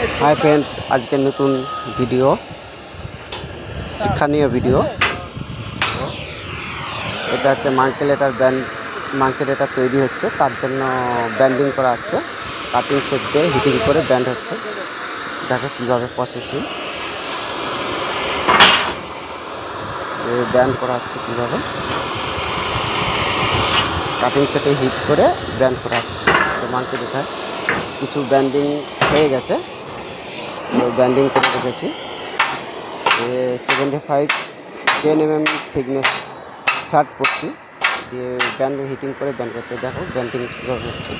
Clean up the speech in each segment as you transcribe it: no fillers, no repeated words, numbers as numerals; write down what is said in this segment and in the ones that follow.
Hi friends, आज के नतून भिडियो शिक्षणीय भिडियो এটা হচ্ছে মাঙ্কেলেটার ব্যান্ড মাঙ্কেলেটা তৈরি হচ্ছে তার জন্য ব্যান্ডিং করা হচ্ছে কাটিং সেট দিয়ে হিটিং করে ব্যান্ড হচ্ছে। দেখো কীভাবে প্রসেসিং ব্যান্ড করা হচ্ছে, কীভাবে কাটিং সেটে হিট করে ব্যান্ড করা হচ্ছে। তো মাঙ্কেলেটায় কিছু ব্যান্ডিং হয়ে গেছে, ব্যান্ডিং করে রেখেছি 75 10 mm থিকনেস ফ্ল্যাট পট্টি দিয়ে ব্যান্ড হিটিং করে ব্যান্ড করছে। দেখো ব্যান্ডিং কীভাবে হচ্ছে,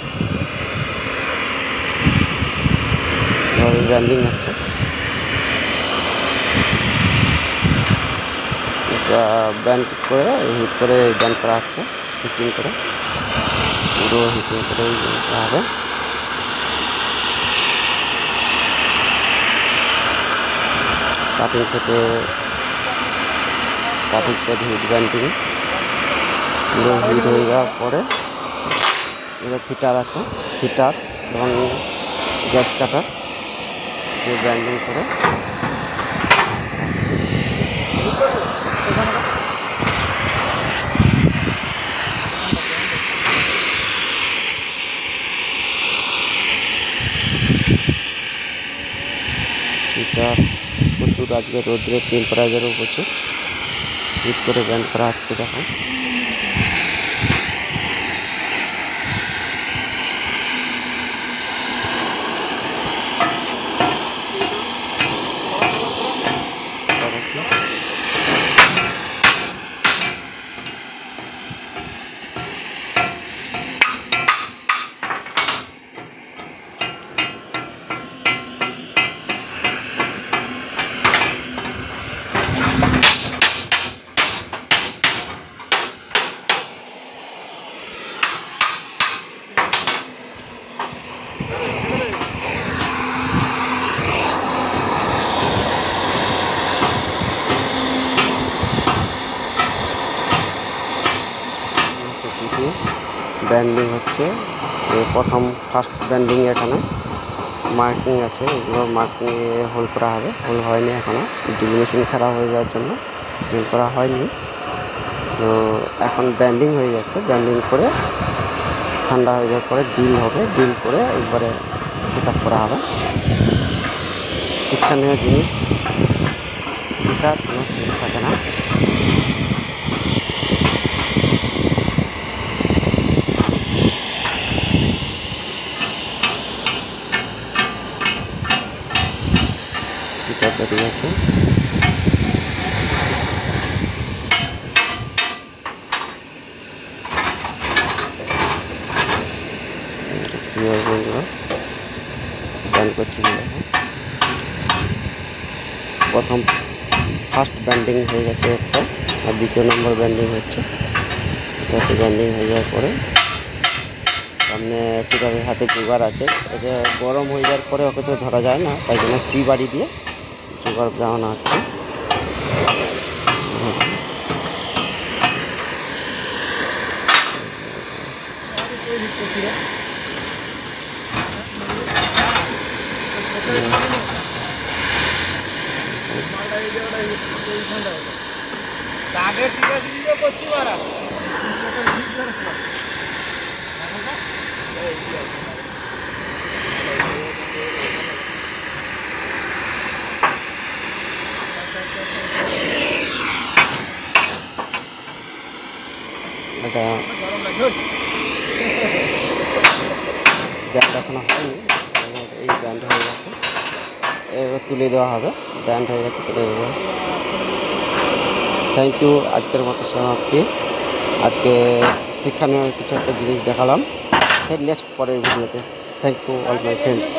কীভাবে ব্যান্ডিং হচ্ছে। ব্যান্ড করে হিট করে ব্যান্ড করা হচ্ছে, হিটিং করে পুরো হিটিং করে হবে। কাটিং সেট হিট ব্যান্ডিং পুরো হিট হয়ে যাওয়ার পরে ফিটার আছে, ফিটার এবং গ্যাস কাটার দিয়ে ব্যান্ডিং করে ফিটার প্রচুর আজকে রোদ্রের টেম্পারেচারও প্রচুর হিট করে ব্যান্ড করা হচ্ছে। দেখো ব্যান্ডিং হচ্ছে, প্রথম ফার্স্ট ব্যান্ডিং এখানে মার্কিং আছে, এগুলো মার্কিং হোল করা হবে। হোল হয়নি এখনও, ড্রিল মেশিন খারাপ হয়ে যাওয়ার জন্য ড্রিল করা হয়নি। তো এখন ব্যান্ডিং হয়ে যাচ্ছে, ব্যান্ডিং করে ঠান্ডা হয়ে যাওয়ার পরে ড্রিল হবে, ড্রিল করে একবারে সেট আপ করা হবে। শিক্ষণীয় জিনিস, এটা কোনো জিনিস থাকে না। বেরিয়ে আছে ব্যান্ড করছি। প্রথম ফার্স্ট ব্যান্ডিং হয়ে গেছে একটা, আর দ্বিতীয় নম্বর ব্যান্ডিং হচ্ছে। যাতে ব্যান্ডিং হয়ে যাওয়ার পরে সামনে কীভাবে হাতে জোগাড় আছে, এটা গরম হয়ে যাওয়ার পরে ওকে তো ধরা যায় না, তাই জন্য সি বাড়ি দিয়ে জোগাড় দেওয়ানো হচ্ছে। এটা ব্যান্ড এখনো হয়নি, এই ব্যান্ড হয়ে গেছে, এবার তুলে দেওয়া হবে। ব্যান্ড হয়ে গেছে, তুলে দেওয়া। Thank you. আজকের মতো সমাপ্তি। আজকে শিক্ষণীয় কিছু একটা জিনিস দেখালাম, নেক্সট পরের ভিডিওতে। Thank you all my friends.